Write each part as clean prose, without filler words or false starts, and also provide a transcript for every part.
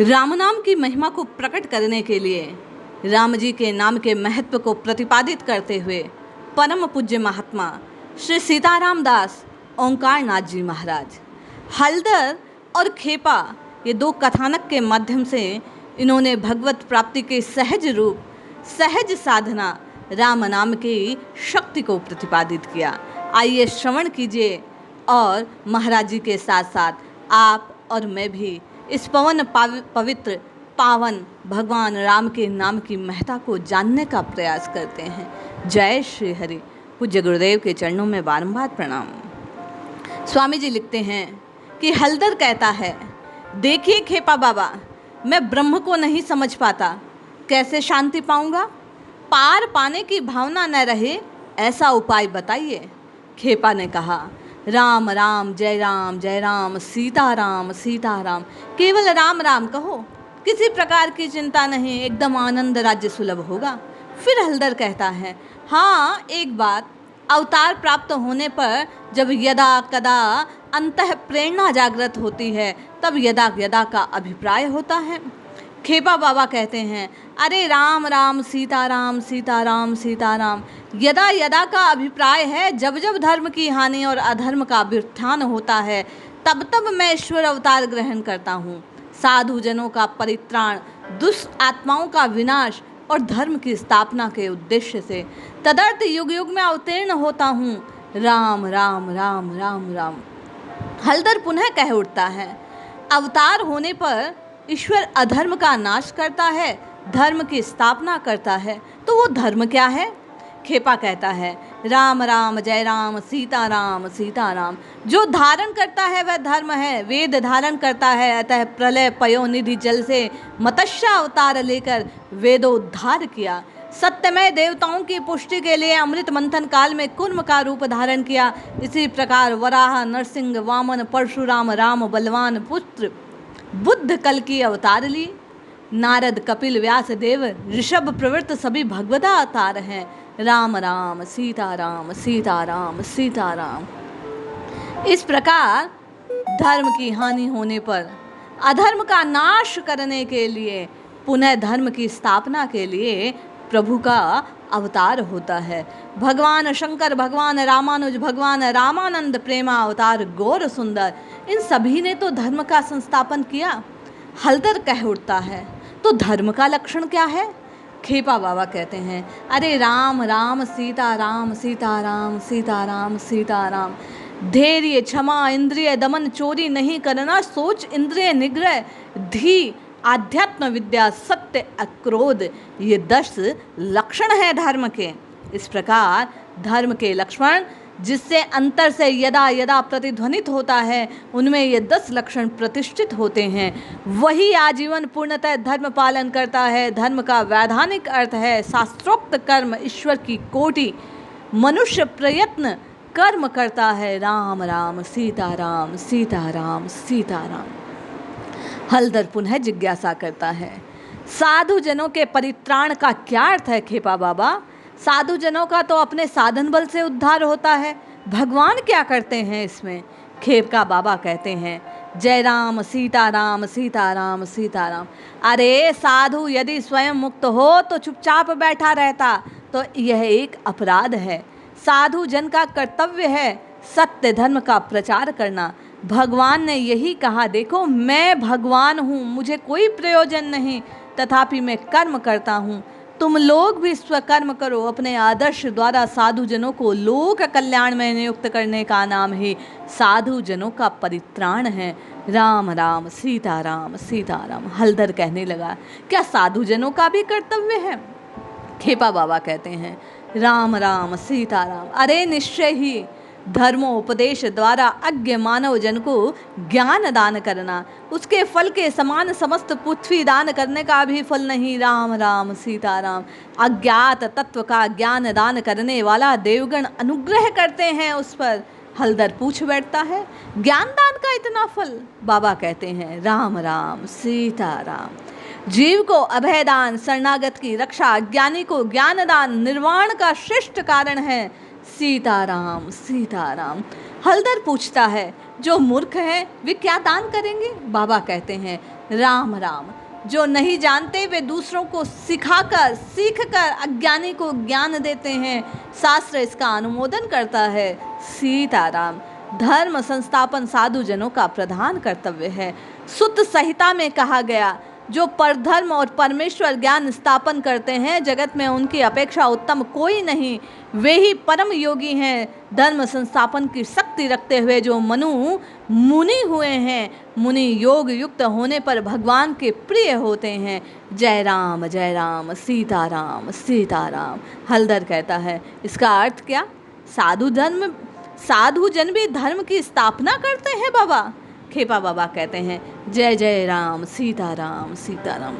राम नाम की महिमा को प्रकट करने के लिए राम जी के नाम के महत्व को प्रतिपादित करते हुए परम पूज्य महात्मा श्री सीताराम दास ओंकार नाथ जी महाराज हल्दर और खेपा ये दो कथानक के माध्यम से इन्होंने भगवत प्राप्ति के सहज रूप सहज साधना राम नाम की शक्ति को प्रतिपादित किया। आइए श्रवण कीजिए और महाराज जी के साथ साथ आप और मैं भी इस पवित्र पावन भगवान राम के नाम की महत्ता को जानने का प्रयास करते हैं। जय श्री हरि। पूज्य गुरुदेव के चरणों में बारंबार प्रणाम। स्वामी जी लिखते हैं कि हल्दर कहता है, देखिए खेपा बाबा, मैं ब्रह्म को नहीं समझ पाता, कैसे शांति पाऊंगा? पार पाने की भावना न रहे, ऐसा उपाय बताइए। खेपा ने कहा, राम राम जय राम सीताराम सीताराम, केवल राम राम कहो, किसी प्रकार की चिंता नहीं, एकदम आनंद राज्य सुलभ होगा। फिर हल्दर कहता है, हाँ एक बात, अवतार प्राप्त होने पर जब यदा कदा अंतः प्रेरणा जागृत होती है तब यदा यदा का अभिप्राय होता है। खेपा बाबा कहते हैं, अरे राम राम सीताराम सीताराम सीताराम, यदा यदा का अभिप्राय है जब जब धर्म की हानि और अधर्म का व्युत्थान होता है तब तब मैं ईश्वर अवतार ग्रहण करता हूँ। साधु जनों का परित्राण, दुष्ट आत्माओं का विनाश और धर्म की स्थापना के उद्देश्य से तदर्थ युग युग में अवतीर्ण होता हूँ। राम राम राम राम राम। हल्दर पुनः कह उठता है, अवतार होने पर ईश्वर अधर्म का नाश करता है, धर्म की स्थापना करता है, तो वो धर्म क्या है? खेपा कहता है, राम राम जय राम सीताराम सीताराम, जो धारण करता है वह धर्म है। वेद धारण करता है, अतः प्रलय पयोनिधि जल से मत्स्य अवतार लेकर वेदोद्धार किया। सत्यमय देवताओं की पुष्टि के लिए अमृत मंथन काल में कुर्म का रूप धारण किया। इसी प्रकार वराह, नरसिंह, वामन, परशुराम, राम बलवान पुत्र बुद्ध कल की अवतार ली। नारद, कपिल, व्यास देव, ऋषभ प्रवृत्त सभी भगवता अवतार हैं। राम राम सीताराम सीताराम सीताराम। इस प्रकार धर्म की हानि होने पर अधर्म का नाश करने के लिए, पुनः धर्म की स्थापना के लिए प्रभु का अवतार होता है। भगवान शंकर, भगवान रामानुज, भगवान रामानंद, प्रेमा अवतार, गौर सुंदर, इन सभी ने तो धर्म का संस्थापन किया। हल्दर कह उठता है, तो धर्म का लक्षण क्या है? खेपा बाबा कहते हैं, अरे राम राम सीताराम सीताराम सीताराम सीताराम, धैर्य, क्षमा, इंद्रिय दमन, चोरी नहीं करना, सोच, इंद्रिय निग्रह, धी, आध्यात्म विद्या, सत्य, अक्रोध, ये 10 लक्षण हैं धर्म के। इस प्रकार धर्म के लक्षण जिससे अंतर से यदा यदा प्रतिध्वनित होता है, उनमें ये 10 लक्षण प्रतिष्ठित होते हैं। वही आजीवन पूर्णतः धर्म पालन करता है। धर्म का वैधानिक अर्थ है शास्त्रोक्त कर्म, ईश्वर की कोटि, मनुष्य प्रयत्न कर्म करता है। राम राम सीताराम सीताराम सीताराम। हल्दर पुनः जिज्ञासा करता है, साधु जनों के परित्राण का क्या अर्थ है खेपा बाबा? साधु जनों का तो अपने साधन बल से उद्धार होता है, भगवान क्या करते हैं इसमें? खेपा बाबा कहते हैं, जय राम सीताराम सीताराम सीताराम। अरे साधु यदि स्वयं मुक्त हो तो चुपचाप बैठा रहता तो यह एक अपराध है। साधु जन का कर्तव्य है सत्य धर्म का प्रचार करना। भगवान ने यही कहा, देखो मैं भगवान हूँ, मुझे कोई प्रयोजन नहीं, तथापि मैं कर्म करता हूँ। तुम लोग भी स्वकर्म करो। अपने आदर्श द्वारा साधु जनों को लोक कल्याण में नियुक्त करने का नाम ही साधु जनों का परित्राण है। राम राम सीताराम सीताराम। हल्दर कहने लगा, क्या साधु जनों का भी कर्तव्य है? खेपा बाबा कहते हैं, राम राम सीताराम, अरे निश्चय ही धर्मोपदेश द्वारा अज्ञ मानव जन को ज्ञान दान करना, उसके फल के समान समस्त पृथ्वी दान करने का भी फल नहीं। राम राम सीताराम। अज्ञात तत्व का ज्ञान दान करने वाला देवगण अनुग्रह करते हैं उस पर। हल्दर पूछ बैठता है, ज्ञान दान का इतना फल? बाबा कहते हैं, राम राम सीताराम। जीव को अभयदान, शरणागत की रक्षा, अज्ञानी को ज्ञान दान निर्वाण का श्रेष्ठ कारण है। सीताराम सीताराम। हल्दर पूछता है, जो मूर्ख है वे क्या दान करेंगे? बाबा कहते हैं, राम राम। जो नहीं जानते वे दूसरों को सिखाकर सीखकर अज्ञानी को ज्ञान देते हैं। शास्त्र इसका अनुमोदन करता है। सीताराम। धर्म संस्थापन साधु जनों का प्रधान कर्तव्य है। सुत्त संहिता में कहा गया, जो परधर्म और परमेश्वर ज्ञान स्थापन करते हैं, जगत में उनकी अपेक्षा उत्तम कोई नहीं। वे ही परम योगी हैं। धर्म संस्थापन की शक्ति रखते हुए जो मनु मुनि हुए हैं, मुनि योग युक्त होने पर भगवान के प्रिय होते हैं। जय राम सीताराम सीताराम। हलदर कहता है, इसका अर्थ क्या? साधु जन भी धर्म की स्थापना करते हैं बाबा। खेपा बाबा कहते हैं, जय जय राम सीताराम सीताराम।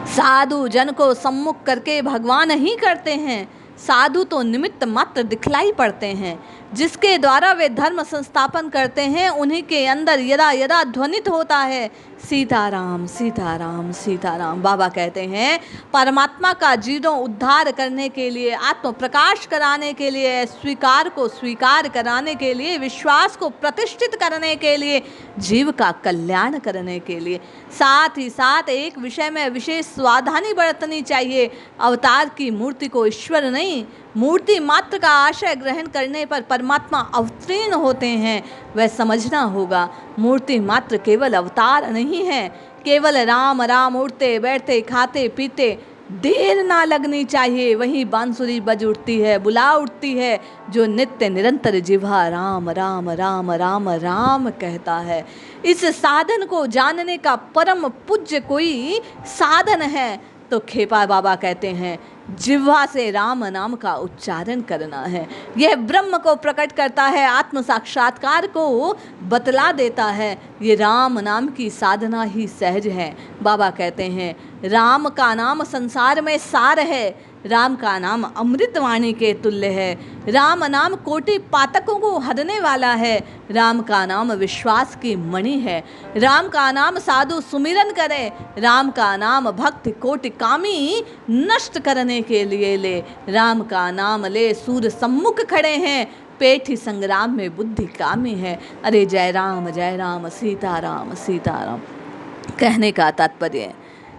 साधु जन को सम्मुख करके भगवान ही करते हैं। साधु तो निमित्त मात्र दिखलाई पड़ते हैं। जिसके द्वारा वे धर्म संस्थापन करते हैं, उन्हीं के अंदर यदा यदा ध्वनित होता है, सीताराम सीताराम सीताराम। बाबा कहते हैं, परमात्मा का जीर्णो उद्धार करने के लिए, आत्म प्रकाश कराने के लिए, स्वीकार को स्वीकार कराने के लिए, विश्वास को प्रतिष्ठित करने के लिए, जीव का कल्याण करने के लिए, साथ ही साथ एक विषय में विशेष सावधानी बरतनी चाहिए। अवतार की मूर्ति को ईश्वर नहीं, मूर्ति मात्र का आशय ग्रहण करने पर परमात्मा अवतीर्ण होते हैं। वह समझना होगा, मूर्ति मात्र केवल अवतार नहीं है। केवल राम राम उठते बैठते खाते पीते देर ना लगनी चाहिए, वहीं बांसुरी बज उठती है, बुला उठती है, जो नित्य निरंतर जिह्वा राम राम राम राम राम कहता है। इस साधन को जानने का परम पूज्य कोई साधन है तो खेपा बाबा कहते हैं, जिह्वा से राम नाम का उच्चारण करना है। यह ब्रह्म को प्रकट करता है, आत्म साक्षात्कार को बतला देता है। ये राम नाम की साधना ही सहज है। बाबा कहते हैं, राम का नाम संसार में सार है। राम का नाम अमृतवाणी के तुल्य है। राम नाम कोटि पातकों को हरने वाला है। राम का नाम विश्वास की मणि है। राम का नाम साधु सुमिरन करे। राम का नाम भक्ति कोटि कामी नष्ट करने के लिए ले। राम का नाम ले सूर्य सम्मुख खड़े हैं, पेठी संग्राम में बुद्धि कामी है। अरे जय राम सीताराम सीताराम। कहने का तात्पर्य,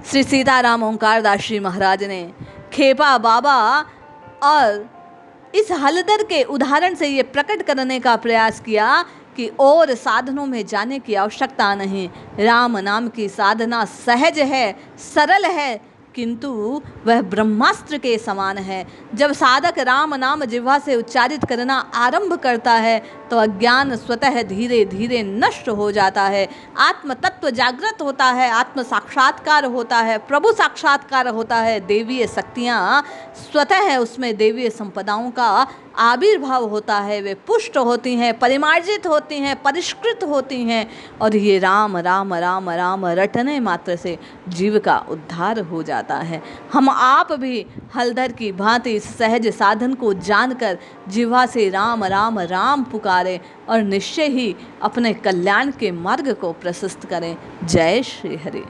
श्री सीताराम ओंकार दास जी महाराज ने खेपा बाबा और इस हलदर के उदाहरण से ये प्रकट करने का प्रयास किया कि और साधनों में जाने की आवश्यकता नहीं। राम नाम की साधना सहज है, सरल है, किंतु वह ब्रह्मास्त्र के समान है। जब साधक राम नाम जिह्वा से उच्चारित करना आरंभ करता है तो अज्ञान स्वतः धीरे धीरे नष्ट हो जाता है। आत्म तत्व जागृत होता है, आत्म साक्षात्कार होता है, प्रभु साक्षात्कार होता है। देवीय शक्तियाँ स्वतः उसमें देवीय संपदाओं का आविर्भाव होता है। वे पुष्ट होती हैं, परिमार्जित होती हैं, परिष्कृत होती हैं और ये राम राम राम राम रटने मात्र से जीव का उद्धार हो जाता है। हम आप भी हलधर की भांति इस सहज साधन को जानकर जिह्वा से राम राम राम पुकारें और निश्चय ही अपने कल्याण के मार्ग को प्रशस्त करें। जय श्री हरि।